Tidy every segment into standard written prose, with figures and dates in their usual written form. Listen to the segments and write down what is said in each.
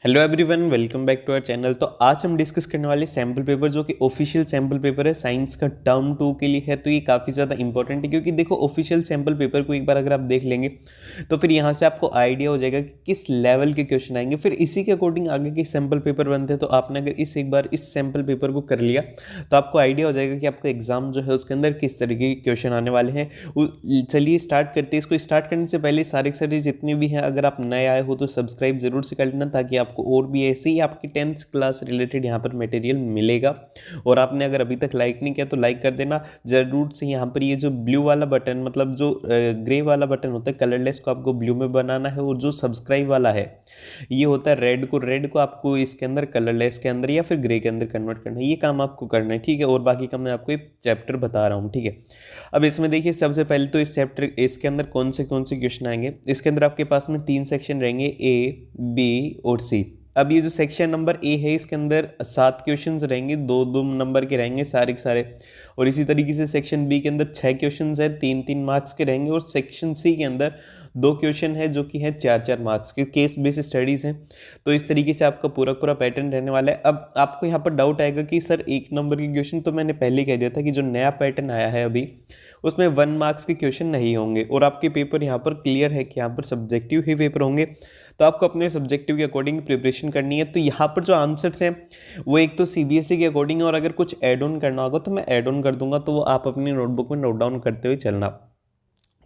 Hello everyone, welcome back to our channel. तो आज हम डिस्कस करने वाले सैम्पल पेपर जो कि ऑफिशियल सैम्पल पेपर है साइंस का टर्म 2 के लिए है। तो ये काफ़ी ज़्यादा इंपॉर्टेंट है क्योंकि देखो ऑफिशियल सैम्पल पेपर को एक बार अगर आप देख लेंगे तो फिर यहाँ से आपको आइडिया हो जाएगा कि किस लेवल के क्वेश्चन आएंगे, फिर इसी के अकॉर्डिंग आगे के सैम्पल पेपर बनते हैं। तो आपने अगर एक बार इस सैम्पल पेपर को कर लिया तो आपको आइडिया हो जाएगा कि आपका एग्जाम जो है उसके अंदर किस तरीके के क्वेश्चन आने वाले हैं। चलिए स्टार्ट करते हैं। इसको स्टार्ट करने से पहले सारे जितने भी हैं, अगर आप नए आए हो तो सब्सक्राइब जरूर से कर लेना ताकि आपको और भी ऐसे ही आपकी 10th क्लास रिलेटेड यहाँ पर मटेरियल मिलेगा। और आपने अगर अभी तक लाइक नहीं किया तो लाइक कर देना जरूर से। यहाँ पर ये जो ब्लू वाला बटन, मतलब जो ग्रे वाला बटन होता है कलरलेस, को आपको ब्लू में बनाना है, और जो सब्सक्राइब वाला है ये होता है रेड को आपको इसके अंदर कलरलेस के अंदर या फिर ग्रे के अंदर कन्वर्ट करना है। ये काम आपको करना है, ठीक है। और बाकी का मैं आपको एक चैप्टर बता रहा हूँ, ठीक है। अब इसमें देखिए सबसे पहले तो इस चैप्टर इसके अंदर कौन से क्वेश्चन आएंगे। इसके अंदर आपके पास में 3 सेक्शन रहेंगे, ए, बी और सी। अब ये जो सेक्शन नंबर ए है इसके अंदर 7 क्वेश्चंस रहेंगे, 2-2 नंबर के रहेंगे सारे के सारे। और इसी तरीके से सेक्शन बी के अंदर 6 क्वेश्चंस है, 3-3 मार्क्स के रहेंगे। और सेक्शन सी के अंदर 2 क्वेश्चन है जो कि है 4-4 मार्क्स के, केस बेस्ड स्टडीज़ हैं। तो इस तरीके से आपका पूरा पैटर्न रहने वाला है। अब आपको यहाँ पर डाउट आएगा कि सर 1 नंबर के क्वेश्चन, तो मैंने पहले कह दिया था कि जो नया पैटर्न आया है अभी उसमें 1 मार्क्स के क्वेश्चन नहीं होंगे। और आपके पेपर यहाँ पर क्लियर है कि यहाँ पर सब्जेक्टिव ही पेपर होंगे। तो आपको अपने सब्जेक्टिव के अकॉर्डिंग प्रिपरेशन करनी है। तो यहाँ पर जो आंसर्स हैं वो एक तो सीबीएसई के अकॉर्डिंग है, और अगर कुछ ऐड ऑन करना होगा तो मैं ऐड ऑन कर दूंगा, तो वो आप अपनी नोटबुक में नोट डाउन करते हुए चलना।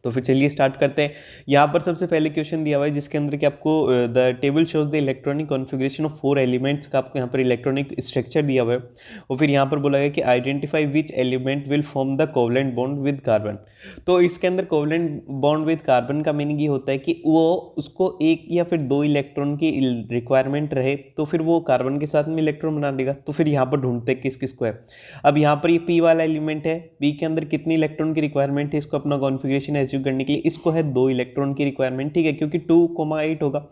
तो फिर चलिए स्टार्ट करते हैं। यहाँ पर सबसे पहले क्वेश्चन दिया हुआ है जिसके अंदर कि आपको the table shows the electronic configuration of 4 elements का आपको यहाँ पर इलेक्ट्रॉनिक स्ट्रक्चर दिया हुआ है। और फिर यहाँ पर बोला गया कि identify which element will form the covalent bond with carbon. तो इसके अंदर कोवलेंट बॉन्ड विद कार्बन का मीनिंग ये होता है कि वो उसको 1 या फिर 2 इलेक्ट्रॉन की रिक्वायरमेंट रहे तो फिर वो कार्बन के साथ में इलेक्ट्रॉन बना देगा। तो फिर यहाँ पर ढूंढते हैं किस किस को है। अब यहाँ पर ये पी वाला एलिमेंट है, पी के अंदर कितनी इलेक्ट्रॉन की रिक्वायरमेंट है इसको अपना कॉन्फ़िगरेशन अचीव करने के लिए। इसको है 2 इलेक्ट्रॉन की रिक्वायरमेंट, ठीक है, क्योंकि 2,8 होगा।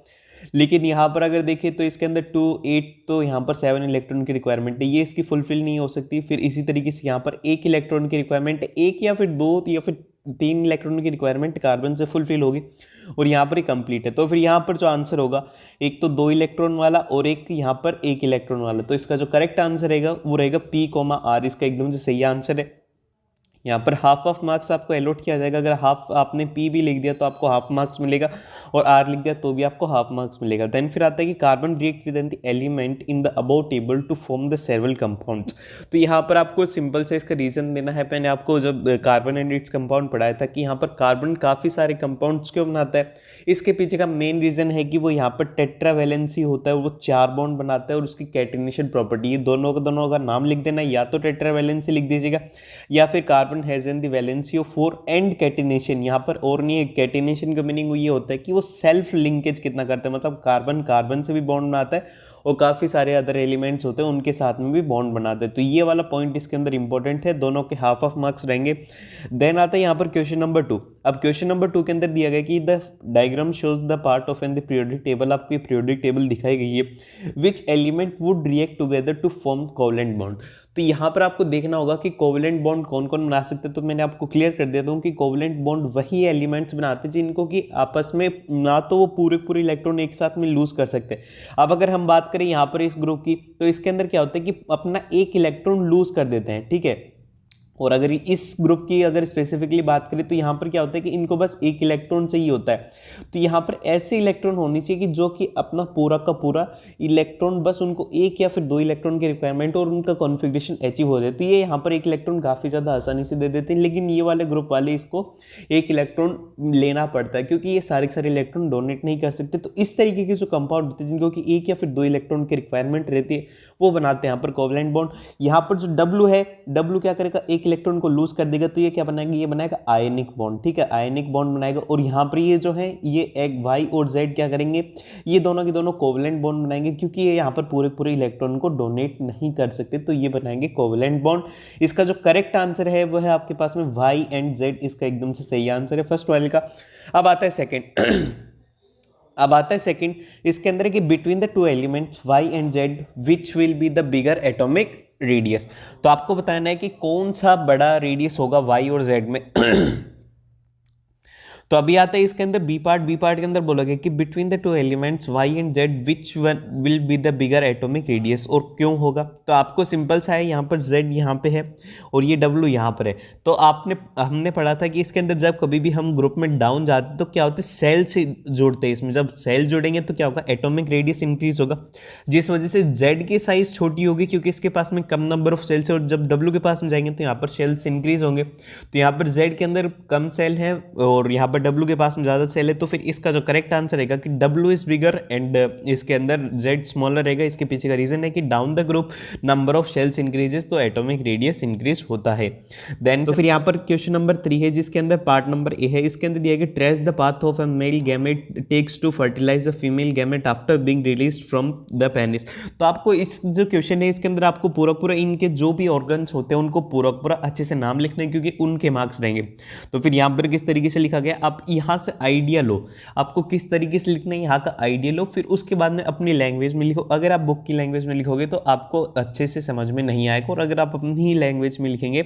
लेकिन यहाँ पर अगर देखें तो इसके अंदर 2, 8, तो यहाँ पर 7 इलेक्ट्रॉन की रिक्वायरमेंट है, ये इसकी फुलफिल नहीं हो सकती। फिर इसी तरीके से यहाँ पर 1 इलेक्ट्रॉन की रिक्वायरमेंट है, 1 या फिर 2 या फिर 3 इलेक्ट्रॉन की रिक्वायरमेंट कार्बन से फुलफिल होगी, और यहाँ पर ही कंप्लीट है। तो फिर यहाँ पर जो आंसर होगा एक तो 2 इलेक्ट्रॉन वाला और एक यहाँ पर 1 इलेक्ट्रॉन वाला। तो इसका जो करेक्ट आंसर रहेगा वो रहेगा P, R। इसका एकदम से सही आंसर है। यहाँ पर हाफ ऑफ मार्क्स आपको अलॉट किया जाएगा। अगर हाफ आपने पी भी लिख दिया तो आपको हाफ मार्क्स मिलेगा, और आर लिख दिया तो भी आपको हाफ मार्क्स मिलेगा। देन फिर आता है कि carbon react with the element in the above table to form the several compounds. तो यहाँ पर आपको सिंपल से इसका रीजन देना है। मैंने आपको जब कार्बन एंड इट्स कंपाउंड पढ़ाया था कि यहाँ पर कार्बन काफ़ी सारे कंपाउंड्स क्यों बनाता है। इसके पीछे का मेन रीजन है कि वो यहाँ पर टेट्रावैलेंसी होता है, वो 4 बॉन्ड बनाता है, और उसकी कैटिनेशन प्रॉपर्टी, ये दोनों का नाम लिख देना, या तो टेट्रावैलेंसी लिख दीजिएगा या फिर carbon has an the valency of 4 and catenation. यहाँ पर और नहीं है, कैटिनेशन का मीनिंग ये होता है कि वो सेल्फ लिंकेज कितना करता है, मतलब कार्बन से भी बॉन्ड बनाता है और काफ़ी सारे अदर एलिमेंट्स होते हैं उनके साथ में भी बॉन्ड बनाते हैं। तो ये वाला पॉइंट इसके अंदर इंपॉर्टेंट है, दोनों के हाफ ऑफ मार्क्स रहेंगे। देन आता है यहाँ पर क्वेश्चन नंबर 2। अब क्वेश्चन नंबर 2 के अंदर दिया गया कि the diagram shows the part of an the periodic table. आपको ये पीरियोडिक टेबल दिखाई गई है। Which element would react together to form covalent bond. तो यहाँ पर आपको देखना होगा कि कोवलेंट बॉन्ड कौन कौन बना सकते हैं। तो मैंने आपको क्लियर कर देता हूँ कि कोवलेंट बॉन्ड वही एलिमेंट्स बनाते हैं जिनको कि आपस में ना तो वो पूरे इलेक्ट्रॉन एक साथ में लूज कर सकते हैं। अब अगर हम बात करें यहाँ पर इस ग्रुप की, तो इसके अंदर क्या होता है कि अपना 1 इलेक्ट्रॉन लूज कर देते हैं, ठीक है। और अगर इस ग्रुप की अगर स्पेसिफिकली बात करें तो यहाँ पर क्या होता है कि इनको बस 1 इलेक्ट्रॉन चाहिए होता है। तो यहाँ पर ऐसे इलेक्ट्रॉन होनी चाहिए कि जो कि अपना पूरा का पूरा इलेक्ट्रॉन, बस उनको 1 या फिर 2 इलेक्ट्रॉन की रिक्वायरमेंट और उनका कॉन्फ़िगरेशन अचीव हो जाए। तो ये यहाँ पर 1 इलेक्ट्रॉन काफ़ी ज़्यादा आसानी से दे देते हैं, लेकिन ये वाले ग्रुप वाले इसको 1 इलेक्ट्रॉन लेना पड़ता है क्योंकि ये सारे इलेक्ट्रॉन डोनेट नहीं कर सकते। तो इस तरीके के जो कंपाउंड होते हैं जिनको कि 1 या फिर 2 इलेक्ट्रॉन की रिक्वायरमेंट रहती है वो बनाते हैं यहाँ पर कोवलेंट बॉन्ड। यहाँ पर जो W है, W क्या करेगा, 1 इलेक्ट्रॉन को लूज कर देगा, तो ये क्या बनाएगा, ये बनाएगा आयनिक बॉन्ड, ठीक है, आयनिक बॉन्ड बनाएगा। और यहाँ पर ये जो है ये एक Y और Z क्या करेंगे, ये दोनों के दोनों कोवलेंट बॉन्ड बनाएंगे क्योंकि ये यहाँ पर पूरे इलेक्ट्रॉन को डोनेट नहीं कर सकते, तो ये बनाएंगे कोवलेंट बॉन्ड। इसका जो करेक्ट आंसर है वो है आपके पास में Y एंड Z, इसका एकदम से सही आंसर है फर्स्ट वाले का। अब आता है सेकंड। इसके अंदर कि between the 2 elements Y and Z which will be the bigger atomic radius. तो आपको बताना है कि कौन सा बड़ा रेडियस होगा Y और Z में। तो अभी आता है इसके अंदर बी पार्ट के अंदर बोला गया कि between the two elements Y and Z which one will be the bigger atomic radius, और क्यों होगा। तो आपको सिंपल सा है, यहाँ पर जेड यहाँ पे है और ये डब्ल्यू यहाँ पर है। तो हमने पढ़ा था कि इसके अंदर जब कभी भी हम ग्रुप में डाउन जाते तो क्या होता है, सेल से जोड़ते हैं। इसमें जब सेल जोड़ेंगे तो क्या होगा, एटॉमिक रेडियस इंक्रीज होगा, जिस वजह से जेड की साइज छोटी होगी क्योंकि इसके पास में कम नंबर ऑफ सेल्स है, और जब डब्ल्यू के पास में जाएंगे तो यहाँ पर सेल्स इंक्रीज होंगे। तो यहाँ पर जेड के अंदर कम सेल है और यहाँ पर डब्ल्यू के पास में ज़्यादा सेल है, तो फिर इसका जो करेक्ट आंसर रहेगा कि डब्ल्यू इज बिगर एंड इसके अंदर जेड स्मॉलर रहेगा। इसके पीछे का रीजन है कि down the group number of shells increases तो एटॉमिक रेडियस इंक्रीज होता है। देन तो फिर यहाँ पर क्वेश्चन नंबर 3 है जिसके अंदर पार्ट नंबर ए है। इसके अंदर दिया गया trace the path of a male gamete takes to fertilize a female gamete after being released from the penis. तो आपको इस जो क्वेश्चन है इसके अंदर आपको पूरा इनके जो भी ऑर्गन्स होते हैं उनको पूरा अच्छे से नाम लिखना है क्योंकि उनके मार्क्स रहेंगे। तो फिर यहाँ पर किस तरीके से लिखा गया, आप यहाँ से आइडिया लो, आपको किस तरीके से लिखना है यहाँ का आइडिया लो, फिर उसके बाद में अपनी लैंग्वेज में लिखो। अगर आप बुक की लैंग्वेज में लिखोगे तो आपको अच्छे से समझ में नहीं आएगा, और अगर आप अपनी ही लैंग्वेज में लिखेंगे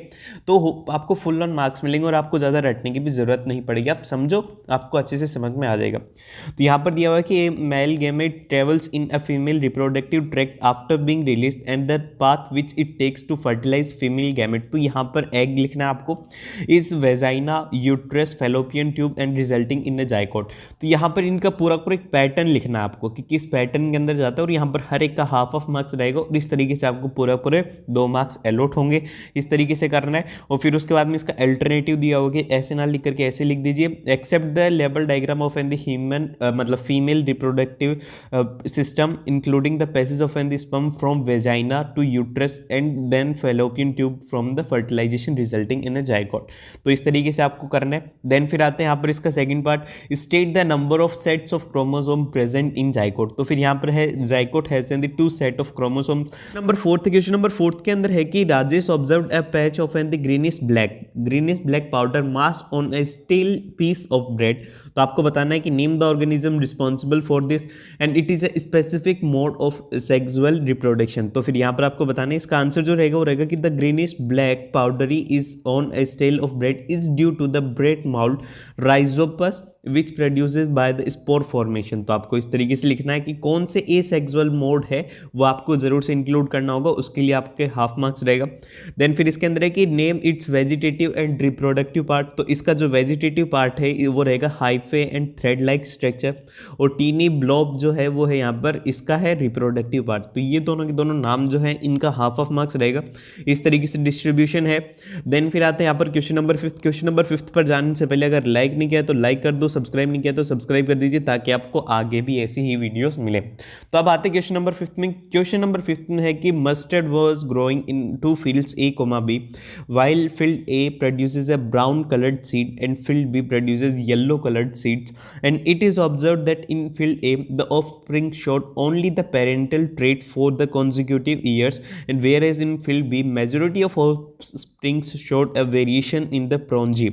तो आपको फुल ऑन मार्क्स मिलेंगे और आपको ज़्यादा रटने की भी जरूरत नहीं पड़ेगी। आप समझो, आपको अच्छे से समझ में आ जाएगा। तो यहाँ पर दिया हुआ है कि male gamete travels in a female reproductive tract after being released and the path which it takes to fertilize female gamete. तो यहाँ पर एग लिखना है आपको, is vagina uterus fallopian tube and resulting in a zygote. तो यहाँ पर इनका पूरा एक पैटर्न लिखना है आपको कि किस पैटर्न के अंदर जाता है, और यहाँ पर हर एक का हाफ ऑफ मार्क्स रहेगा और इस तरीके से आपको पूरे 2 मार्क्स अलॉट होंगे। इस तरीके से करना है। और फिर उसके बाद में इसका अल्टरनेटिव दिया होगा, ऐसे ना लिख करके ऐसे लिख दीजिए, except the label diagram of an the human मतलब female reproductive system including the passage of an the sperm from vagina to uterus and then fallopian tube from the fertilization resulting in a zygote. तो इस तरीके से आपको करना है। Then फिर आते हैं यहाँ पर इसका second part, state the number of sets of chromosome present in zygote. तो फिर यहाँ पर है zygote has the 2 set of chromosome. Number 4 question number 4 के अंदर है कि Rajesh observed a patch of an the greenish black powder mass on a steel piece of bread. तो आपको बताना है कि name the organism responsible for this and it is a specific mode of sexual reproduction. तो फिर यहाँ पर आपको बताना है इसका आंसर जो रहेगा वो रहेगा कि the greenish black powdery is on a stale of bread is due to the bread mould Rhizopus which produces by the spore formation. तो आपको इस तरीके से लिखना है कि कौन से ए सेक्सुअल मोड है वो आपको जरूर से इंक्लूड करना होगा, उसके लिए आपके हाफ मार्क्स रहेगा। देन फिर इसके अंदर है कि name it's vegetative and reproductive part. तो इसका जो वेजिटेटिव पार्ट है वो रहेगा hyphae and thread like structure, और टीनी ब्लॉब जो है वो है यहाँ पर इसका है रिप्रोडक्टिव पार्ट। तो ये दोनों के दोनों नाम जो है इनका हाफ ऑफ मार्क्स रहेगा। इस तरीके से डिस्ट्रीब्यूशन है। देन फिर आते हैं यहाँ पर क्वेश्चन नंबर 5। क्वेश्चन नंबर 5 पर जाने से पहले अगर लाइक नहीं किया तो लाइक कर दो, सब्सक्राइब नहीं किया तो सब्सक्राइब कर दीजिए ताकि आपको आगे भी ऐसी ही वीडियोस मिले। तो अब आते हैं क्वेश्चन नंबर 5 में। क्वेश्चन नंबर 5 में है कि mustard was growing in 2 fields A, B, while field A produces a brown colored seed and field B produces yellow colored seeds, and it is observed that in field A the offspring showed only the parental trait for the consecutive years, and whereas in field B majority of offsprings showed a variation in the progeny.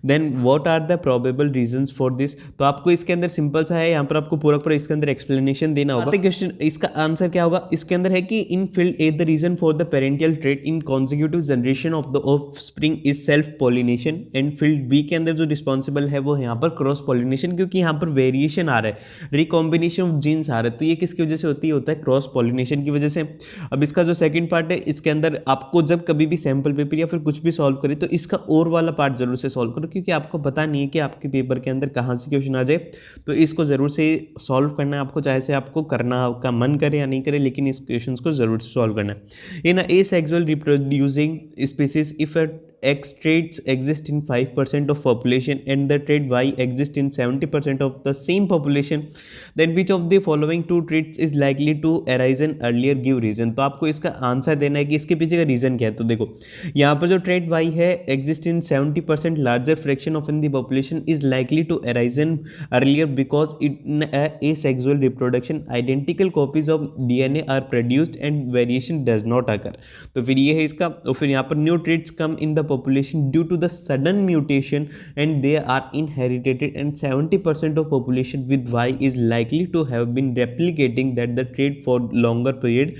Then what are the probable reasons for this? तो आपको इसके अंदर simple सा है, यहाँ पर आपको पूरा इसके अंदर एक्सप्लेनेशन देना होगा। क्वेश्चन इसका आंसर क्या होगा, इसके अंदर है कि in field A the reason for the parental trait in consecutive generation of the offspring is self pollination, and field B के अंदर जो रिस्पॉन्सिबल है वो यहाँ पर क्रॉस पॉलिनेशन, क्योंकि यहाँ पर वेरिएशन आ रहा है, रिकॉम्बिनेशन ऑफ जीन्स आ रहा है। तो ये किसकी वजह से होता है क्रॉस पॉलिनेशन की वजह से। अब इसका जो सेकंड पार्ट है इसके अंदर आपको जब कभी भी सैम्पल पेपर या फिर कुछ भी सॉल्व करे तो इसका और वाला पार्ट जरूर से सॉल्व करो, क्योंकि आपको पता नहीं है कि आपके पेपर के अंदर कहाँ से क्वेश्चन आ जाए। तो इसको जरूर से सॉल्व करना है आपको, चाहे से आपको करना का मन करे या नहीं करे, लेकिन इस क्वेश्चन को जरूर से सॉल्व करना है। इन asexual reproducing species, if a X traits exist in 5% of population and the trait Y exists in 70% of the same population, then which of the following 2 traits is likely to arise in earlier give reason। तो आपको इसका answer देना है कि इसके पीछे का reason क्या है। तो देखो यहाँ पर जो ट्रेट Y है exist in 70% larger fraction of in the population is likely to arise in earlier because in a asexual reproduction identical copies of DNA are produced and variation does not occur। तो फिर ये है इसका। और फिर यहाँ पर new traits come in the population due to the sudden mutation and they are inherited, and 70% of population with Y is likely to have been replicating that the trait for longer period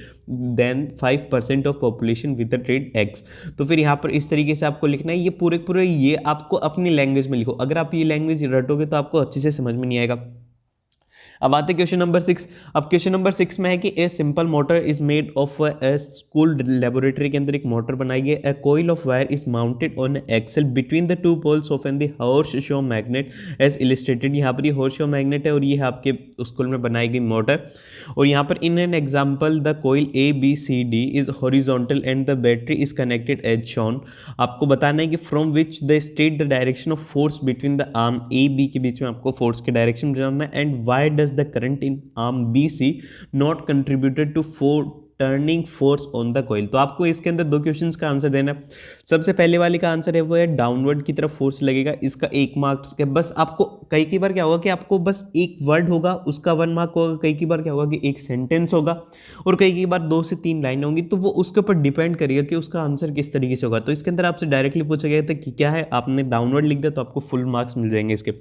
than 5% of population with the trait X। तो फिर यहाँ पर इस तरीके से आपको लिखना है, ये पूरे पूरे ये आपको अपनी लैंग्वेज में लिखो। अगर आप ये लैंग्वेज रटोगे तो आपको अच्छे से समझ में नहीं आएगा। अब आते क्वेश्चन नंबर 6। अब क्वेश्चन नंबर 6 में है कि a simple motor is made of a school laboratory के अंदर एक मोटर बनाई गई। A coil of wire is mounted on axle between the two poles of an the horseshoe magnet as illustrated. यहाँ पर ये हॉर्स-शो मैग्नेट है और ये है आपके स्कूल में बनाई गई मोटर। और यहाँ पर in an example the coil ABCD is horizontal and the battery is connected as shown. आपको बताना है कि from which the state the direction of force between the arm AB के बीच में आपको फोर्स के डायरेक्शन जानना है, and why does the current in arm BC not contributed to turning force on the coil. तो आपको इसके अंदर दो क्वेश्चंस का आंसर देना है। सबसे पहले वाले का आंसर है वो है डाउनवर्ड की तरफ फोर्स लगेगा, इसका 1 मार्क्स का। बस आपको कई बार क्या होगा कि आपको बस एक वर्ड होगा उसका 1 मार्क होगा, कई बार क्या होगा कि एक सेंटेंस होगा, और कई बार 2 से 3 लाइनें होंगी। तो वो उसके ऊपर डिपेंड करेगा कि उसका आंसर किस तरीके से होगा। तो इसके अंदर आपसे डायरेक्टली पूछा गया था कि क्या है, आपने डाउनवर्ड लिख दिया तो आपको फुल मार्क्स मिल जाएंगे इसके।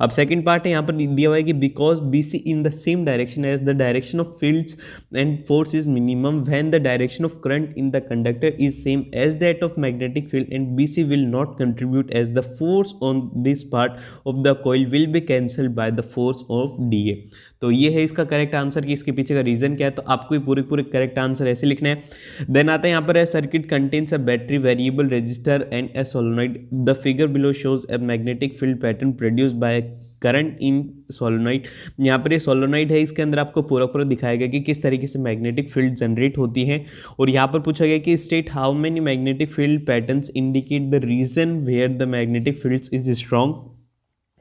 अब सेकंड पार्ट है, यहाँ पर दिया हुआ है कि because BC in the same direction as the direction of fields and force is minimum when the direction of current in the conductor is same as that of magnetic field, and BC will not contribute as the force on this part of the coil will be cancelled by the force of DA। तो ये है इसका correct answer कि इसके पीछे का reason क्या है। तो आपको ये पूरे करेक्ट आंसर ऐसे लिखना है। देन आता है यहाँ पर है circuit contains a battery variable resistor and A solenoid. The figure below shows a magnetic field pattern produced by current in solenoid. यहाँ पर ये सोलोनॉइड है, इसके अंदर आपको पूरा दिखाएगा कि किस तरीके से मैग्नेटिक फील्ड जनरेट होती है। और यहाँ पर पूछा गया कि state how many magnetic field patterns indicate the region where the magnetic field is strong.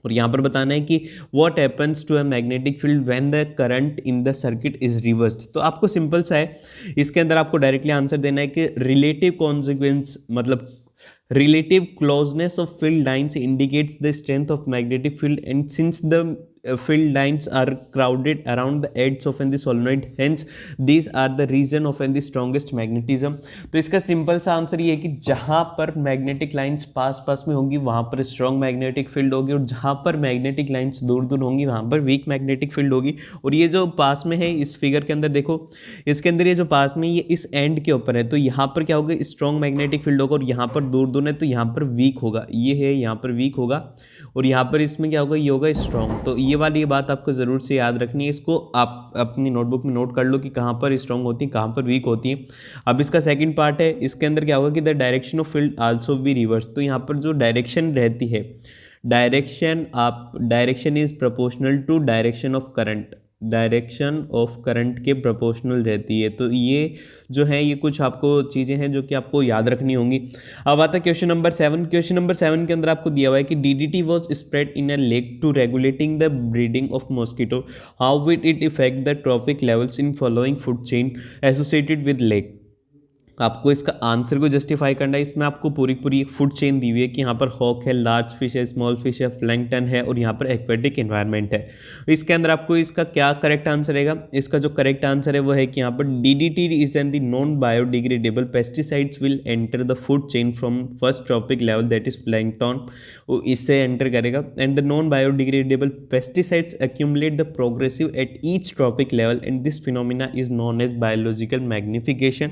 और यहाँ पर बताना है कि what happens to a magnetic field when the current in the circuit is reversed. तो आपको सिंपल सा है, इसके अंदर आपको डायरेक्टली आंसर देना है कि रिलेटिव कॉन्सिक्वेंस मतलब relative closeness of field lines indicates the strength of magnetic field, and since the field lines are crowded around the edge of the solenoid, hence these are the region of the strongest magnetism। तो इसका simple सा answer ये है कि जहाँ पर magnetic lines pass में होंगी वहाँ पर स्ट्रॉन्ग मैग्नेटिक फील्ड होगी, और जहाँ पर मैग्नेटिक लाइंस दूर होंगी वहाँ पर वीक मैग्नेटिक फील्ड होगी। और ये जो पास में है इस फिगर के अंदर देखो, इसके अंदर ये जो पास में ये इस एंड के ऊपर है, तो यहाँ पर क्या होगा, स्ट्रॉन्ग मैग्नेटिक फील्ड होगा, और यहाँ पर दूर है तो यहाँ पर वीक होगा, ये है यहाँ पर वीक होगा, और यहाँ पर इसमें क्या होगा, ये होगा स्ट्रॉन्ग। तो ये वाली बात आपको ज़रूर से याद रखनी है, इसको आप अपनी नोटबुक में नोट कर लो कि कहाँ पर स्ट्रॉन्ग होती है, कहाँ पर वीक होती है। अब इसका सेकंड पार्ट है, इसके अंदर क्या होगा कि the direction of field also be reverse. तो यहाँ पर जो डायरेक्शन रहती है, direction is proportional to direction of current, direction of current के प्रोपोर्शनल रहती है। तो ये जो है ये कुछ आपको चीज़ें हैं जो कि आपको याद रखनी होंगी। अब आता है क्वेश्चन नंबर 7। क्वेश्चन नंबर 7 के अंदर आपको दिया हुआ है कि DDT was spread in a lake to regulating the breeding of mosquito, how will it effect the trophic levels in following food chain associated with lake. आपको इसका आंसर को जस्टिफाई करना है। इसमें आपको पूरी एक फूड चेन दी हुई है कि यहाँ पर हॉक है, लार्ज फिश है, स्मॉल फिश है, प्लैंकटन है, और यहाँ पर एक्वेटिक एनवायरनमेंट है। इसके अंदर आपको इसका क्या करेक्ट आंसर रहेगा, इसका जो करेक्ट आंसर है वो है कि यहाँ पर DDT is an the non biodegradable pesticides will enter the food chain from first trophic level that is plankton, वो इससे एंटर करेगा, and the non biodegradable pesticides accumulate the progressive at each trophic level, and this phenomena is known as biological magnification,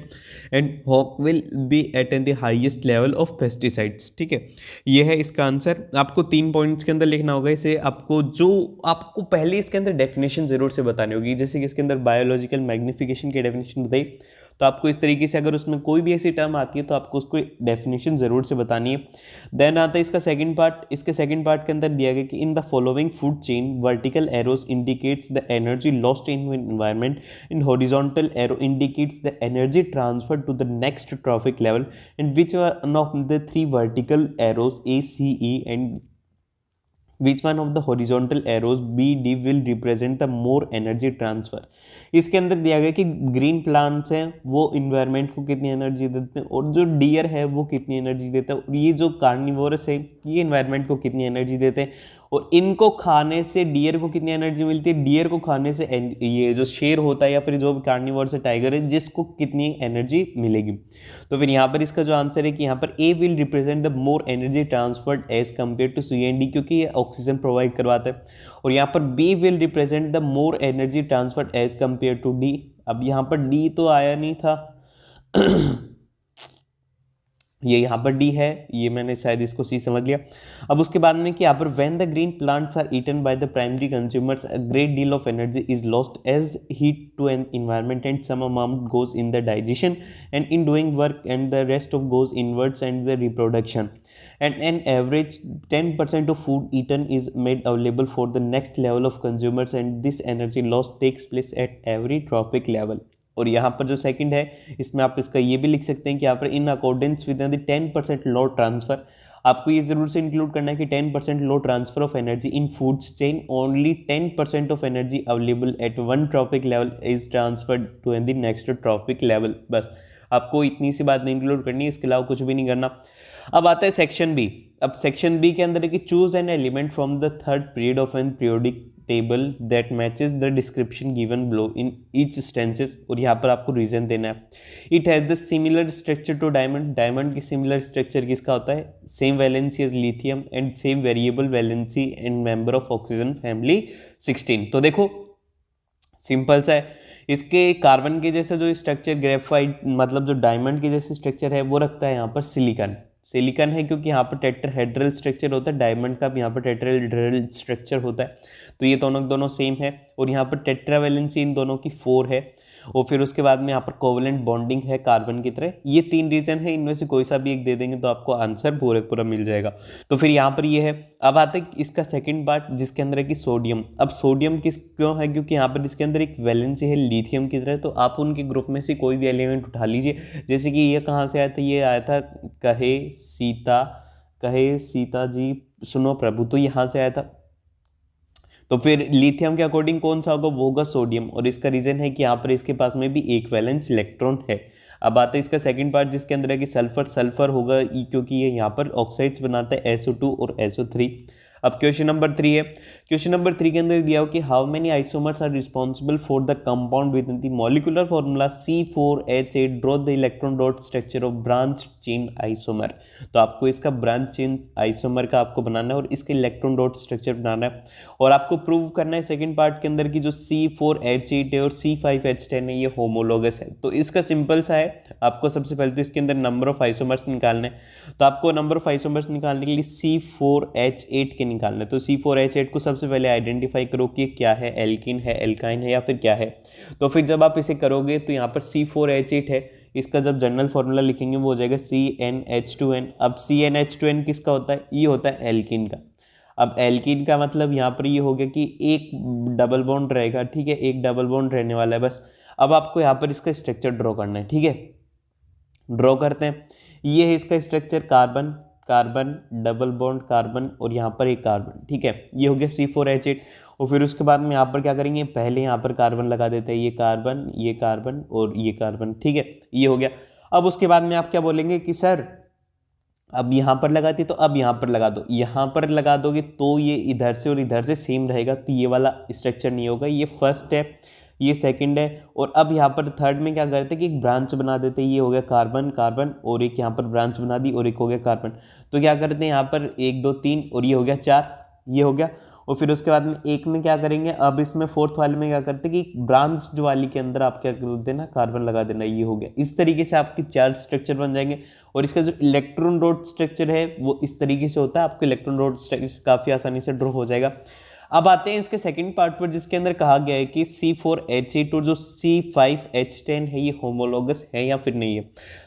and hawk will be at an the highest level of pesticides. ठीक है, ये है इसका answer. आपको 3 points के अंदर लिखना होगा इसे। आपको पहले इसके अंदर डेफिनेशन जरूर से बतानी होगी, जैसे कि इसके अंदर बायोलॉजिकल मैग्निफिकेशन की डेफिनेशन बताई, तो आपको इस तरीके से अगर उसमें कोई भी ऐसी टर्म आती है तो आपको उसको डेफिनेशन ज़रूर से बतानी है। देन आता है इसका सेकंड पार्ट। इसके सेकंड पार्ट के अंदर दिया गया कि in the following food chain vertical arrows indicates the energy lost in environment, in horizontal arrow indicates the energy transfer to the next trophic level, and which one of the 3 vertical arrows ACE and which one of the horizontal arrows BD will represent the more energy transfer। इसके अंदर दिया गया कि green plants हैं वो environment को कितनी energy देते हैं, और जो डियर है वो कितनी एनर्जी देता है, और ये जो कार्निवोरस है ये इन्वायरमेंट को कितनी एनर्जी देते हैं। और इनको खाने से डियर को कितनी एनर्जी मिलती है, डियर को खाने से ये जो शेर होता है या फिर जो भी कार्निवोर से टाइगर है, जिसको कितनी एनर्जी मिलेगी। तो फिर यहाँ पर इसका जो आंसर है कि यहाँ पर A will represent the more energy transferred as compare to C and D, क्योंकि ये ऑक्सीजन प्रोवाइड करवाता है। और यहाँ पर B will represent the more energy transferred as compare to D. अब यहाँ पर डी तो आया नहीं था ये यहाँ पर डी है, ये मैंने शायद इसको सी समझ लिया। अब उसके बाद में कि यहाँ पर when the green plants are eaten by the primary consumers a great deal of energy is lost as heat to an environment and some amount goes in the digestion and in doing work and the rest of goes inwards and the reproduction and an average 10% of food eaten is made available for the next level of consumers and this energy loss takes place at every trophic level। और यहाँ पर जो second है इसमें आप इसका ये भी लिख सकते हैं कि यहाँ पर in accordance with the 10% law transfer, आपको ये जरूर से इंक्लूड करना है कि 10% law transfer of energy in food chain, only 10% of energy available at one trophic level is transferred to the next trophic level. बस आपको इतनी सी बात नहीं इंक्लूड करनी है, इसके अलावा कुछ भी नहीं करना। अब आता है सेक्शन बी। अब सेक्शन बी के अंदर है कि choose an element from the third period of an periodic table that matches the description given below in each sentences. और यहाँ पर आपको रीजन देना है। It has the similar structure to diamond, diamond की सिमिलर स्ट्रक्चर किसका होता है, same valency as lithium and same variable valency and member of oxygen family 16। तो देखो सिंपल सा है, इसके कार्बन के जैसे जो स्ट्रक्चर ग्रेफाइट मतलब जो डायमंड के जैसे स्ट्रक्चर है वो रखता है यहाँ पर सिलिकॉन। सिलिकॉन है क्योंकि यहाँ पर टेट्राहेड्रल स्ट्रक्चर होता है, डायमंड का भी यहाँ पर टेट्राहेड्रल स्ट्रक्चर होता है। तो ये दोनों सेम है और यहाँ पर टेट्रावैलेंसी इन दोनों की 4 है। और फिर उसके बाद में यहाँ पर कोवलेंट बॉन्डिंग है कार्बन की तरह। ये 3 रीजन है, इनमें से कोई सा भी एक दे देंगे तो आपको आंसर पूरा मिल जाएगा। तो फिर यहाँ पर ये है। अब आता है इसका सेकंड पार्ट जिसके अंदर है कि सोडियम। अब सोडियम क्यों है, क्योंकि यहाँ पर इसके अंदर एक वैलेंसी है लिथियम की तरह। तो आप उनके ग्रुप में से कोई भी एलिमेंट उठा लीजिए, जैसे कि ये कहाँ से आया था, ये आया था कहे सीता जी सुनो प्रभु, तो यहाँ से आया था। तो फिर लिथियम के अकॉर्डिंग कौन सा होगा, वो होगा सोडियम। और इसका रीजन है कि यहाँ पर इसके पास में भी एक वैलेंस इलेक्ट्रॉन है। अब आता है इसका सेकंड पार्ट जिसके अंदर है कि सल्फर होगा क्योंकि ये यहाँ पर ऑक्साइड्स बनाता है SO2 और SO3। अब क्वेश्चन नंबर 3 है। क्वेश्चन नंबर 3 के अंदर दिया हो कि how many isomers are responsible for the compound with the molecular formula C4H8 draw the electron dot structure of branch chain isomer. तो आपको इसका ब्रांच चेन आइसोमर का आपको बनाना है और इसके इलेक्ट्रॉन डॉट स्ट्रक्चर बनाना है और आपको प्रूव करना है सेकंड पार्ट के अंदर की जो C4H8 है और C5H10 है ये होमोलोगस है। तो इसका सिंपल सा है, आपको सबसे पहले तो इसके अंदर नंबर ऑफ आइसोमर्स निकालने हैं। तो आपको नंबर ऑफ आइसोमर्स निकालने के लिए C4H8 के निकालना है। तो C4H8 को सबसे पहले आइडेंटिफाई करो कि क्या है, एल्किन है, एल्काइन है या फिर क्या है। तो फिर जब आप इसे करोगे तो यहाँ पर C4H8 है, इसका जब जनरल फॉर्मूला लिखेंगे वो हो जाएगा CnH2n। अब CnH2n किसका होता है, ये होता है एल्किन का। अब एल्किन का मतलब यहाँ पर ये हो गया कि एक डबल बॉन्ड रहेगा, ठीक है, एक डबल बॉन्ड रहने वाला है बस। अब आपको यहाँ पर इसका स्ट्रक्चर ड्रॉ करना है, ठीक है, ड्रॉ करते हैं। ये है इसका structure, carbon carbon double bond carbon और यहाँ पर एक कार्बन, ठीक है, ये हो गया C4H8। और फिर उसके बाद में यहाँ पर क्या करेंगे, पहले यहाँ पर कार्बन लगा देते हैं, ये कार्बन और ये कार्बन, ठीक है, ये हो गया। अब उसके बाद में आप क्या बोलेंगे कि सर अब यहाँ पर लगाती तो अब यहाँ पर लगा दो, यहाँ पर लगा दोगे तो ये इधर से और इधर से सेम रहेगा, तो ये वाला स्ट्रक्चर नहीं होगा। ये फर्स्ट है, ये सेकंड है। और अब यहाँ पर थर्ड में क्या करते हैं कि एक ब्रांच बना देते हैं, ये हो गया कार्बन कार्बन और एक यहाँ पर ब्रांच बना दी और एक हो गया कार्बन। तो क्या करते हैं यहाँ पर 1 2 3 और ये हो गया 4, ये हो गया। और फिर उसके बाद में एक में क्या करेंगे, अब इसमें फोर्थ वाले में क्या करते हैं कि ब्रांच जो वाली के अंदर आप क्या कर देना, कार्बन लगा देना, ये हो गया। इस तरीके से आपके 4 स्ट्रक्चर बन जाएंगे। और इसका जो इलेक्ट्रॉन डॉट स्ट्रक्चर है वो इस तरीके से होता है, आपको इलेक्ट्रॉन डॉट स्ट्रक्चर काफ़ी आसानी से ड्रॉ हो जाएगा। अब आते हैं इसके सेकंड पार्ट पर जिसके अंदर कहा गया है कि C4H8 और जो C5H10 है ये होमोलोगस है या फिर नहीं है।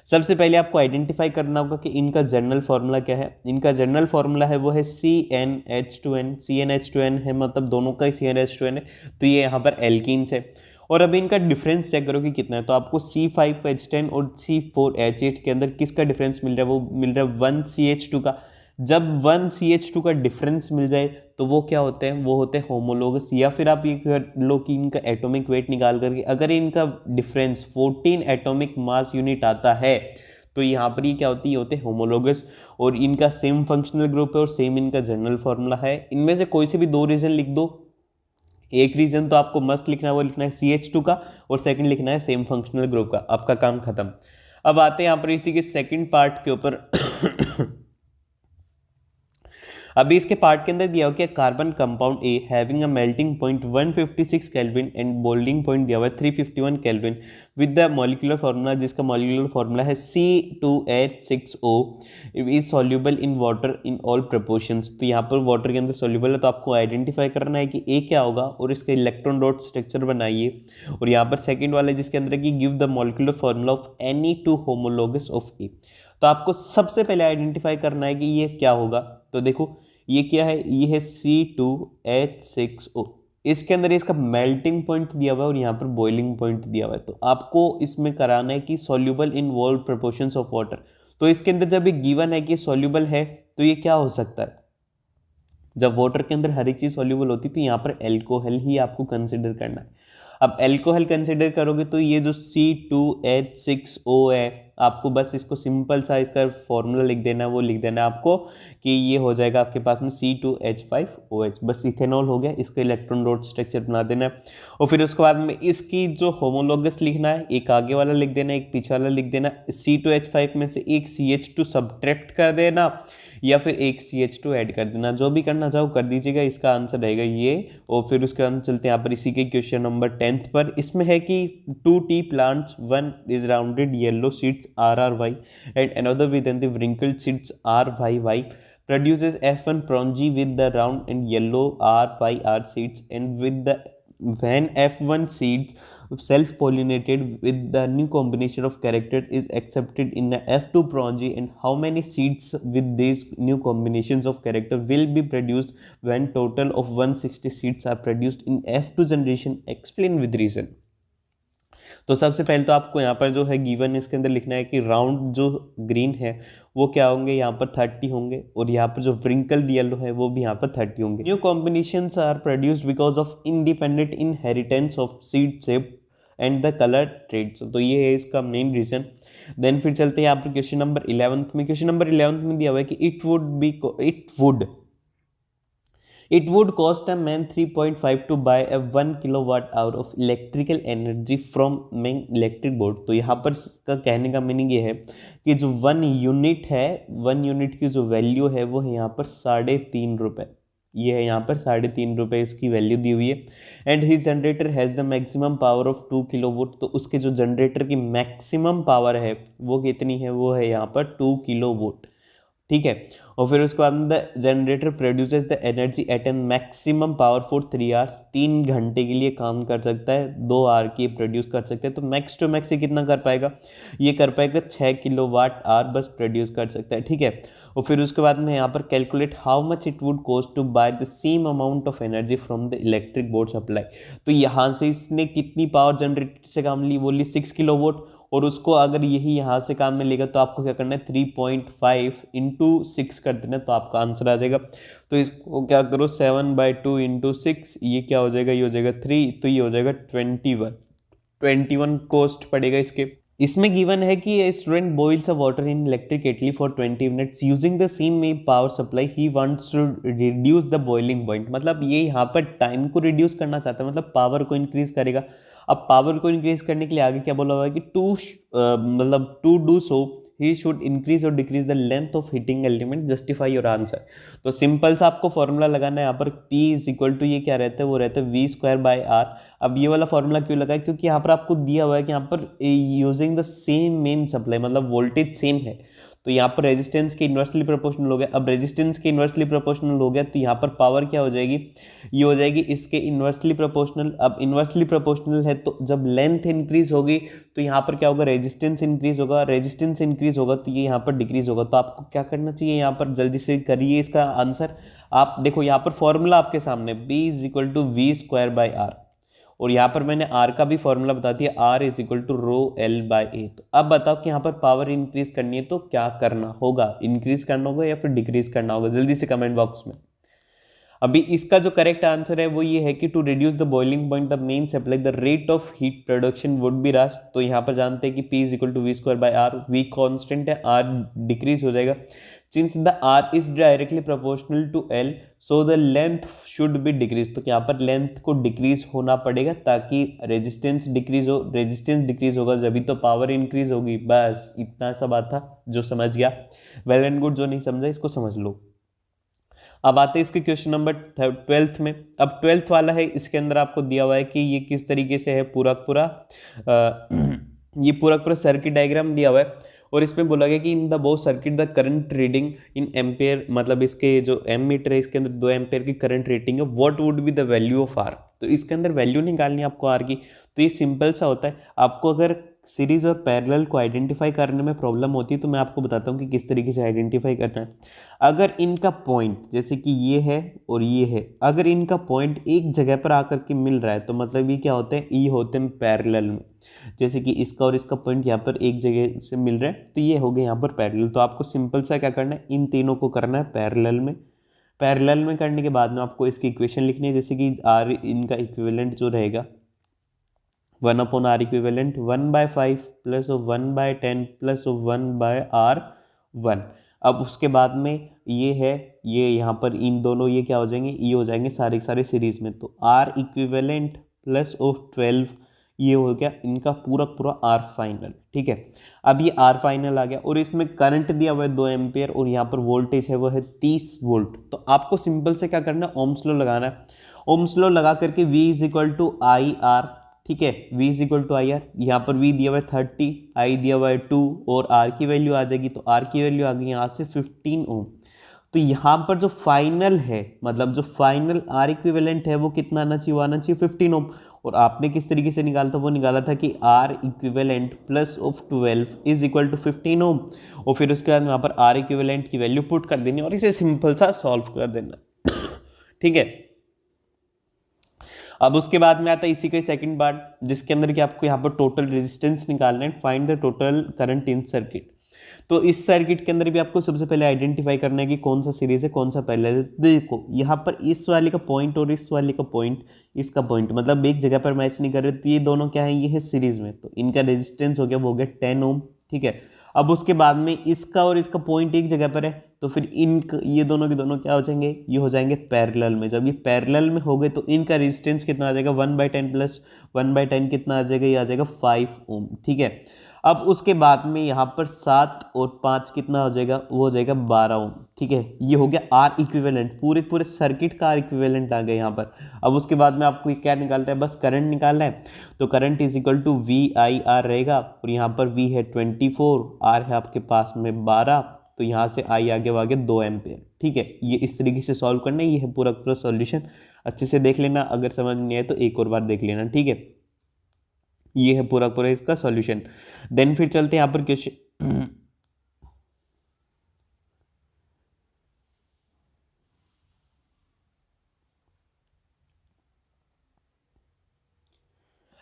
सबसे पहले आपको आइडेंटिफाई करना होगा कि इनका जनरल फार्मूला क्या है। इनका जनरल फार्मूला है वो है CnH2n। CnH2n है मतलब दोनों का ही CnH2n है, तो ये यहाँ पर एल्कीन्स है। और अभी इनका डिफरेंस चेक करो कि कितना है, तो आपको C5H10 और C4H8 के अंदर किसका डिफरेंस मिल रहा है, वो मिल रहा है 1CH2 का। जब 1CH2 का डिफरेंस मिल जाए तो वो क्या होते हैं, वो होते हैं होमोलोगस। या फिर आप ये कर लो कि इनका एटॉमिक वेट निकाल करके अगर इनका डिफरेंस 14 एटॉमिक मास यूनिट आता है तो यहाँ पर ये क्या होती है, ये होते हैं होमोलोगस, और इनका सेम फंक्शनल ग्रुप है और सेम इनका जनरल फॉर्मूला है। इनमें से कोई से भी दो रीजन लिख दो, एक रीजन तो आपको मस्ट लिखना है, वो लिखना है CH2 का, और सेकंड लिखना है सेम फंक्शनल ग्रुप का, आपका काम खत्म। अब आते हैं यहाँ पर इसी के सेकंड पार्ट के ऊपर। अभी इसके पार्ट के अंदर दिया हो कि carbon compound A having a melting point 156 kelvin and boiling point दिया हुआ है 351 kelvin with the molecular formula, जिसका मॉलिक्यूलर फार्मूला है C2H6O, is soluble in water in all proportions. तो यहाँ पर वाटर के अंदर सॉल्यूबल है, तो आपको आइडेंटिफाई करना है कि ए क्या होगा और इसका इलेक्ट्रॉन डॉट स्ट्रक्चर बनाइए। और यहाँ पर सेकेंड वाला जिसके अंदर है कि give the molecular formula of any two homologous of A. तो आपको सबसे पहले आइडेंटिफाई करना है कि ये क्या होगा। तो देखो ये क्या है, ये है C2H6O, इसके अंदर इसका मेल्टिंग पॉइंट दिया हुआ है और यहाँ पर बॉइलिंग पॉइंट दिया हुआ है। तो आपको इसमें कराना है कि soluble in valve proportions of water. तो इसके अंदर जब ये गिवन है कि सॉल्यूबल है तो ये क्या हो सकता है, जब वाटर के अंदर हर एक चीज सॉल्यूबल होती है तो यहाँ पर एल्कोहल ही आपको कंसिडर करना है। अब एल्कोहल कंसिडर करोगे तो ये जो C2H6O है, आपको बस इसको सिंपल सा इसका फॉर्मूला लिख देना है, वो लिख देना है आपको कि ये हो जाएगा आपके पास में C2H5OH, बस इथेनॉल हो गया। इसका इलेक्ट्रॉन डॉट स्ट्रक्चर बना देना है और फिर उसके बाद में इसकी जो होमोलोगस लिखना है, एक आगे वाला लिख देना, एक पीछे वाला लिख देना। C2H5 में से एक CH2 सब्ट्रैक्ट कर देना या फिर एक CH2 ऐड कर देना, जो भी करना चाहो कर दीजिएगा। इसका आंसर रहेगा ये। और फिर उसके बाद चलते हैं यहाँ पर इसी के क्वेश्चन नंबर 10 पर। इसमें है कि 2 T plants, one is rounded yellow seeds RRY and another with the wrinkled seeds RYY produces F1 prongee with the round and yellow RYR seeds, and with the when F1 seeds self-pollinated with the new combination of character is accepted in the F2 prongee, and how many seeds with these new combinations of character will be produced when total of 160 seeds are produced in F2 generation, explain with reason। तो सबसे पहले तो आपको यहाँ पर जो है given इसके अंदर लिखना है कि राउंड जो ग्रीन है वो क्या होंगे, यहाँ पर 30 होंगे, और यहाँ पर जो व्रिंकल्ड येलो है वो भी यहाँ पर 30 होंगे। New combinations are produced because of independent inheritance of seed shape and the colour traits. तो ये है इसका मेन रीजन। देन फिर चलते हैं यहाँ पर क्वेश्चन नंबर 11 में। क्वेश्चन नंबर 11 में दिया हुआ है कि It would cost a man 3.5 to buy a 1 kilowatt hour of electrical energy from main electric board। तो यहाँ पर इसका कहने का मीनिंग ये है कि जो 1 यूनिट है, 1 यूनिट की जो वैल्यू है वो है यहाँ पर 3.5 रुपये। ये है यहाँ पर 3.5 रुपये इसकी वैल्यू दी हुई है। And his generator has the maximum power of 2 किलोवोट। तो उसके जो जनरेटर की मैक्सिमम पावर है वो कितनी है, वो है यहाँ पर 2 किलोवोट। ठीक है। और फिर उसके बाद the generator produces the energy at an maximum power for 3 hours. 3 घंटे के लिए काम कर सकता है, 2 आवर की प्रोड्यूस कर सकते हैं। तो मैक्स टू मैक्स ये कितना कर पाएगा, ये कर पाएगा 6 किलोवाट आवर बस प्रोड्यूस कर सकता है। ठीक है। और फिर उसके बाद में यहाँ पर calculate how much it would cost to buy the same amount of energy from the electric board supply. तो यहाँ से इसने कितनी पावर जनरेटर से काम ली, वो ली 6 किलोवाट, और उसको अगर यही यहाँ से काम में लेगा तो आपको क्या करना है 3.5 इंटू 6 कर देना, तो आपका आंसर आ जाएगा। तो इसको क्या करो 7/2 इंटू 6, ये क्या हो जाएगा, ये हो जाएगा 3, तो ये हो जाएगा 21 कॉस्ट पड़ेगा इसके। इसमें गिवन है कि student boils a water in electric kettle for 20 minutes using the same power supply, he wants to reduce the boiling point. मतलब ये यहाँ पर टाइम को रिड्यूस करना चाहता है, मतलब पावर को इंक्रीज करेगा। अब पावर को इंक्रीज करने के लिए आगे क्या बोला हुआ है कि to do so he should increase और decrease the length of heating element, justify your answer. तो सिंपल सा आपको फॉर्मूला लगाना है यहाँ पर P इज इक्वल टू ये क्या रहता है, वो रहता है V²/R। अब ये वाला फॉर्मूला क्यों लगा है, क्योंकि यहाँ पर आपको दिया हुआ है कि यहाँ पर using the same main supply, मतलब वोल्टेज सेम है, तो यहाँ पर रेजिस्टेंस के इन्वर्सली प्रोपोर्शनल हो गया। अब रेजिस्टेंस के इन्वर्सली प्रोपोर्शनल हो गया तो यहाँ पर पावर क्या हो जाएगी, ये हो जाएगी इसके इन्वर्सली प्रोपोर्शनल। अब इन्वर्सली प्रोपोर्शनल है तो जब लेंथ इंक्रीज होगी तो यहाँ पर क्या होगा, रेजिस्टेंस इंक्रीज होगा, रेजिस्टेंस इंक्रीज होगा तो ये यहाँ पर डिक्रीज होगा। तो आपको क्या करना चाहिए, यहाँ पर जल्दी से करिए इसका आंसर। आप देखो यहाँ पर फॉर्मूला आपके सामने B is equal to V²/R, और यहाँ पर मैंने R का भी फॉर्मूला बता दिया, R is equal to ρL/A। तो अब बताओ कि यहाँ पर पावर इंक्रीज करनी है तो क्या करना होगा, इंक्रीज करना होगा या फिर डिक्रीज करना होगा, जल्दी से कमेंट बॉक्स में। अभी इसका जो करेक्ट आंसर है वो ये है कि to reduce the boiling point the main supply the rate of heat production would be raised. तो यहाँ पर जानते हैं कि P is equal to V square by R, V constant है, आर डिक्रीज हो जाएगा। Since the R is directly proportional to L so the length should be decrease. तो यहाँ पर लेंथ को डिक्रीज होना पड़ेगा ताकि रेजिस्टेंस डिक्रीज हो, रेजिस्टेंस डिक्रीज होगा जब तो पावर इंक्रीज होगी। बस इतना सा बात था, जो समझ गया वेल एंड गुड, जो नहीं समझा इसको समझ लो। अब आते हैं इसके क्वेश्चन नंबर 12th में। अब 12th वाला है, इसके अंदर आपको दिया हुआ है कि ये किस तरीके से है पूरा पूरा ये पूरा पूरा सर्किट डायग्राम दिया हुआ है और इसमें बोला गया कि in the both circuit the current reading in ampere, मतलब इसके जो एम मीटर है इसके अंदर 2 एम्पेयर की करंट रेटिंग है, what would be the value of R. तो इसके अंदर वैल्यू निकालनी है आपको आर की। तो ये सिंपल सा होता है, आपको अगर सीरीज और पैरेलल को आइडेंटिफाई करने में प्रॉब्लम होती है तो मैं आपको बताता हूँ कि किस तरीके से आइडेंटिफाई करना है। अगर इनका पॉइंट जैसे कि ये है और ये है, अगर इनका पॉइंट एक जगह पर आकर के मिल रहा है तो मतलब ये क्या होते हैं, ये होते हैं पैरेलल में। जैसे कि इसका और इसका पॉइंट यहाँ पर एक जगह से मिल रहा है तो ये हो गया यहाँ पर पैरेलल। तो आपको सिंपल सा क्या करना है, इन तीनों को करना है पैरेलल में। पैरेलल में करने के बाद में आपको इसकी इक्वेशन लिखनी है, जैसे कि आर इनका इक्विवेलेंट जो रहेगा 1/r equivalent 1/5 plus 1/10 plus 1/r1। अब उसके बाद में ये है, ये यहाँ पर इन दोनों ये क्या हो जाएंगे, ये हो जाएंगे सारे सारे सीरीज में। तो r इक्विवेलेंट प्लस ऑफ 12 ये हो गया इनका पूरा पूरा r फाइनल। ठीक है, अब ये r फाइनल आ गया और इसमें करंट दिया हुआ है 2 एम्पियर और यहाँ पर वोल्टेज है वो है 30 वोल्ट। तो आपको सिंपल से क्या करना है, ओम्स लॉ लगाना है। ओम्स लॉ लगा करके v is equal to I R. ठीक है, v is equal to I R, यहाँ पर v दिया हुआ है 30, i दिया हुआ है 2 और r की वैल्यू आ जाएगी। तो r की वैल्यू आ गई यहाँ से 15 ओम। तो यहाँ पर जो फाइनल है, मतलब जो फाइनल r इक्विवेलेंट है वो कितना आना चाहिए, वो आना चाहिए 15 ओम। और आपने किस तरीके से निकाला था, वो निकाला था कि r equivalent plus of 12 is equal to 15 ohm. और फिर उसके बाद यहाँ पर r इक्विवेलेंट की वैल्यू पुट कर देनी और इसे सिंपल सा सॉल्व कर देना। ठीक है, अब उसके बाद में आता है इसी का सेकंड पार्ट, जिसके अंदर कि आपको यहाँ पर टोटल रेजिस्टेंस निकालना है, find the total current in circuit. तो इस सर्किट के अंदर भी आपको सबसे पहले आइडेंटिफाई करना है कि कौन सा सीरीज है कौन सा पैरेलल है। देखो यहाँ पर इस वाले का पॉइंट और इस वाले का पॉइंट, इसका पॉइंट मतलब एक जगह पर मैच नहीं कर रहे, तो ये दोनों क्या है, ये है सीरीज में। तो इनका रेजिस्टेंस हो गया, वो हो गया 10 ओम। ठीक है, अब उसके बाद में इसका और इसका पॉइंट एक जगह पर है तो फिर इन ये दोनों के दोनों क्या हो जाएंगे, ये हो जाएंगे पैरेलल में। जब ये पैरेलल में हो गए तो इनका रेजिस्टेंस कितना आ जाएगा, 1/10 प्लस 1/10 कितना आ जाएगा, ये आ जाएगा 5 ओम। ठीक है, अब उसके बाद में यहाँ पर 7 और 5 कितना हो जाएगा, वो हो जाएगा 12 ओम। ठीक है, ये हो गया आर इक्विवेलेंट, पूरे पूरे सर्किट का आर इक्विवेलेंट आ गया यहाँ पर। अब उसके बाद में आपको क्या निकालना है, बस करंट निकालना है। तो current is equal to V I R रहेगा और यहाँ पर वी है 24, आर है आपके पास में 12, तो यहाँ से आई आगे आगे 2 एम्पेयर। ठीक है, ये इस तरीके से सॉल्व करना है, ये है पूरा पूरा सॉल्यूशन। अच्छे से देख लेना, अगर समझ नहीं आए तो एक और बार देख लेना। ठीक है, ये है पूरा पूरा इसका सॉल्यूशन। देन फिर चलते हैं यहाँ पर क्वेश्चन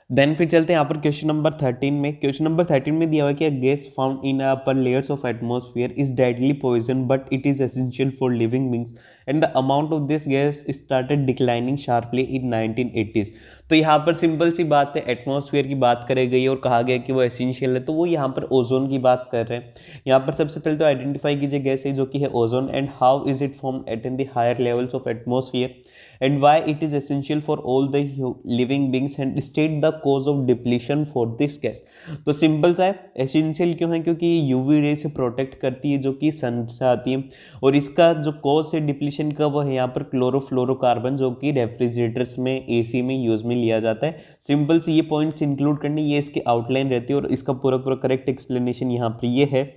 देन फिर चलते हैं यहाँ पर क्वेश्चन नंबर 13 में। क्वेश्चन नंबर 13 में दिया हुआ है कि gas found in upper layers of atmosphere is deadly poison but it is essential for living beings and the amount of this gas started declining sharply in 1980s। तो यहाँ पर simple सी बात है, एटमॉस्फेयर की बात करे गई और कहा गया कि वो एसेंशियल है, तो वो यहाँ पर ओजोन की बात कर रहे हैं। यहाँ पर सबसे पहले तो आइडेंटिफाई कीजिए गैस है जो कि है ozone and how is it form at in the higher levels of atmosphere and why it is essential for all the living beings and state the cause of depletion for this gas। तो simple सा है, essential क्यों है, क्योंकि ये UV ray से protect करती है जो कि सन से आती है। और इसका जो कॉज है डिप्लीशन का वो है यहाँ पर क्लोरोफ्लोरोकार्बन, जो कि रेफ्रिजरेटर्स में एसी में यूज में लिया जाता है। सिंपल से ये पॉइंट्स इंक्लूड करने, ये इसकी आउटलाइन रहती है और इसका पूरा पूरा करेक्ट एक्सप्लेनेशन यहाँ पर ये है।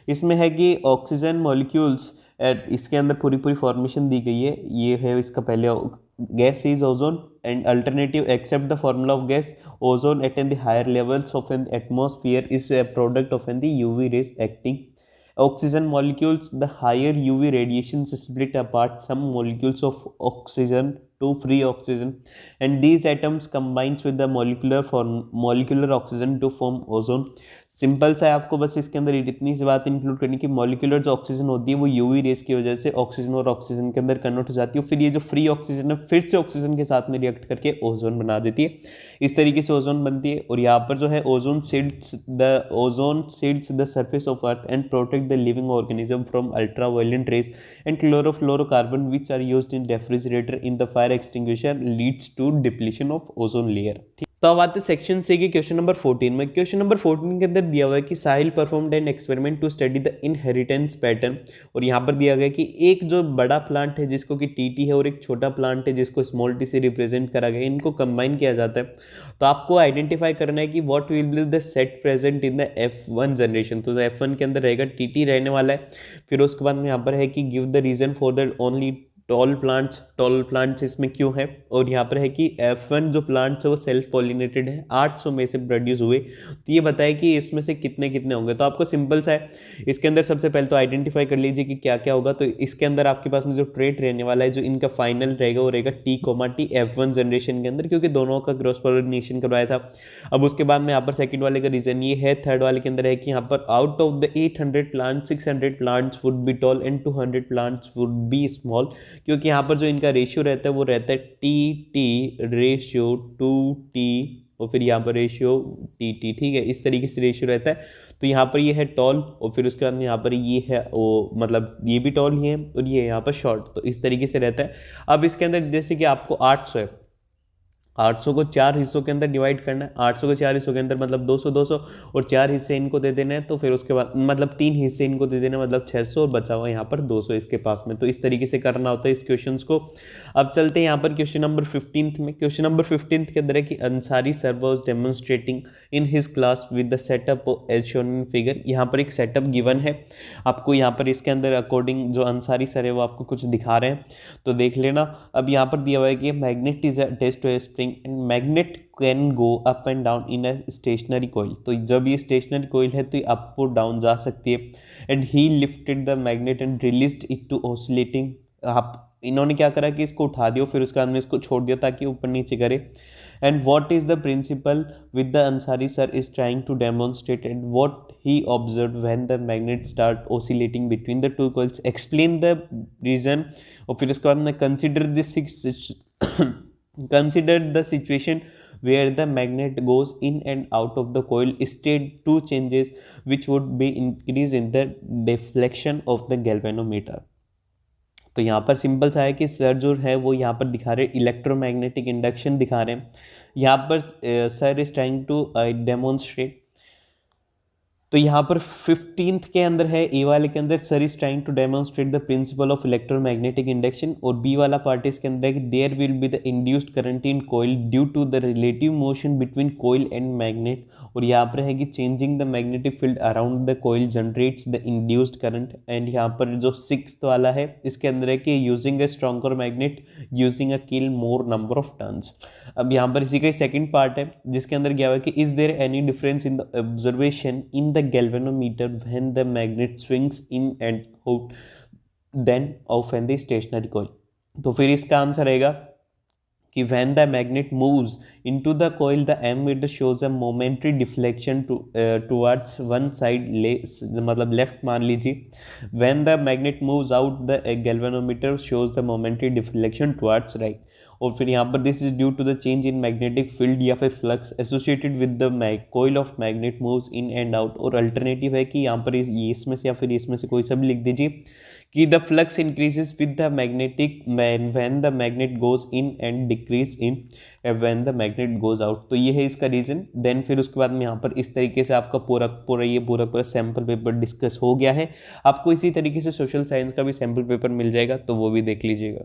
इसमें है कि ऑक्सीजन मॉलिक्यूल्स इसके अंदर पूरी पूरी फॉर्मेशन दी गई है। ये है इसका पहले gas is ozone and alternative except the formula of gas ozone at in the higher levels of an atmosphere is a product of an the UV rays acting oxygen molecules the higher UV radiations split apart some molecules of oxygen to free oxygen, and these atoms combines with the molecular oxygen to form ozone. Simple सा है, आपको बस इसके अंदर इतनी सी बात include करनी कि मॉलिक्यूलर जो ऑक्सीजन होती है वो यूवी रेस की वजह से ऑक्सीजन और ऑक्सीजन के अंदर कन्वर्ट हो जाती है, फिर ये जो फ्री ऑक्सीजन है फिर से ऑक्सीजन के साथ में रिएक्ट करके ओजोन बना देती है। इस तरीके से ओजोन बनती है। और यहाँ पर जो है ozone shields the surface of earth and protect the living organism from ultraviolet rays and chlorofluorocarbon which are used in refrigerator in the fire extinguisher leads to depletion of ozone layer. तो अब आते section से कि question number 14 में। Question number 14 के अंदर दिया हुआ है कि Sahil performed an experiment to study the inheritance pattern, और यहाँ पर दिया गया कि एक जो बड़ा प्लांट है जिसको कि टी है और एक छोटा प्लांट है जिसको स्मॉल टी से रिप्रेजेंट करा गया, इनको कंबाइन किया जाता है। तो आपको आइडेंटिफाई करना है कि what will be the set present in the F1 generation. तो F1 के अंदर रहेगा टी रहने वाला है। फिर उसके बाद में यहाँ पर है कि give the reason for the only tall plants इसमें क्यों है, और यहाँ पर है कि F1 जो प्लांट्स है वो सेल्फ पॉलिनेटेड है, 800 में से प्रोड्यूस हुए। तो ये बताए कि इसमें से कितने कितने होंगे। तो आपको सिंपल सा है, इसके अंदर सबसे पहले तो आइडेंटिफाई कर लीजिए कि क्या क्या होगा। तो इसके अंदर आपके पास में जो ट्रेट रहने वाला है, जो इनका फाइनल रहेगा वो रहेगा T, F1 जनरेशन के अंदर, क्योंकि दोनों का क्रॉस पॉलिनेशन करवाया था। अब उसके बाद में यहाँ पर सेकंड वाले का रीजन ये है, थर्ड वाले के अंदर है कि यहाँ पर out of the 800 plants 600 plants would be tall and 200 plants would be small, क्योंकि यहाँ पर जो इनका रेशियो रहता है वो रहता है टी रेशियो 2T और फिर यहाँ पर रेशियो टी, ठीक है, इस तरीके से रेशियो रहता है। तो यहाँ पर ये है टॉल और फिर उसके बाद यहाँ पर ये है वो, मतलब ये भी टॉल ही है और ये यहाँ पर शॉर्ट, तो इस तरीके से रहता है। अब इसके अंदर जैसे कि आपको 800 है, 800 को 4 हिस्सों के अंदर डिवाइड करना है। 800 को 4 हिस्सों के अंदर मतलब 200 और 4 हिस्से इनको दे देने हैं। तो फिर उसके बाद मतलब 3 हिस्से इनको दे देने मतलब 600 और बचा हुआ यहाँ पर 200 इसके पास में। तो इस तरीके से करना होता है इस क्वेश्चंस को। अब चलते हैं यहाँ पर क्वेश्चन नंबर 15 में। क्वेश्चन नंबर 15 के अंदर है कि Ansari sir was demonstrating in his class with the setup as shown in figure. यहाँ पर एक सेटअप गिवन है आपको, यहाँ पर इसके अंदर अकॉर्डिंग जो अंसारी सर है वो आपको कुछ दिखा रहे हैं, तो देख लेना। अब यहाँ पर दिया हुआ है कि magnet is attached to a spring and magnet can go up and down in a stationary coil। तो जब ये स्टेशनरी कोयल है तो ये अप और डाउन जा सकती है। And he lifted the magnet and released it to oscillating. आप इन्होंने क्या करा कि इसको उठा दिया फिर उसके बाद में इसको छोड़ दिया ताकि ऊपर नीचे करे। And what is the principle with the Ansari sir is trying to demonstrate and what he observe when the magnet start oscillating between the two coils, explain the reason. और फिर उसके बाद में consider the situation where the magnet goes in and out of the coil, state two changes which would be increase in the deflection of the galvanometer। तो यहाँ पर simple सा है कि सर जो है वो यहाँ पर दिखा रहे इलेक्ट्रोमैग्नेटिक इंडक्शन दिखा रहे हैं। यहाँ पर sir is trying to demonstrate. तो यहाँ पर 15th के अंदर है, ए वाले के अंदर sir is trying to demonstrate the principle of electromagnetic induction, और बी वाला पार्ट इसके अंदर है कि there will be the induced current in coil due to the relative motion between coil and magnet. और यहाँ पर है कि changing the magnetic field around the coil generates the induced current. And यहाँ पर जो 6th वाला है इसके अंदर है कि using a stronger magnet using a kill more number of turns. अब यहाँ पर इसी का सेकंड पार्ट है जिसके अंदर क्या हुआ है कि is there any difference in the observation in the galvanometer when the magnet swings in and out then of the stationary coil। तो फिर इसका आंसर रहेगा कि when the magnet moves into the coil the ammeter shows a momentary deflection towards one side, मतलब left मान लीजिए। when the magnet moves out the galvanometer shows the momentary deflection towards right। और फिर यहाँ पर this is due to the change in magnetic field या फिर flux associated with the coil of magnet moves in and out. और alternative है कि यहाँ पर इसमें से या फिर इसमें से कोई सा भी लिख दीजिए कि the flux increases with the magnetic when the magnet goes in and decrease in when the magnet goes out. तो ये है इसका रीजन। देन फिर उसके बाद में यहाँ पर इस तरीके से आपका पूरा सैम्पल पेपर डिस्कस हो गया है। आपको इसी तरीके से सोशल साइंस का भी सैम्पल पेपर मिल जाएगा, तो वो भी देख लीजिएगा।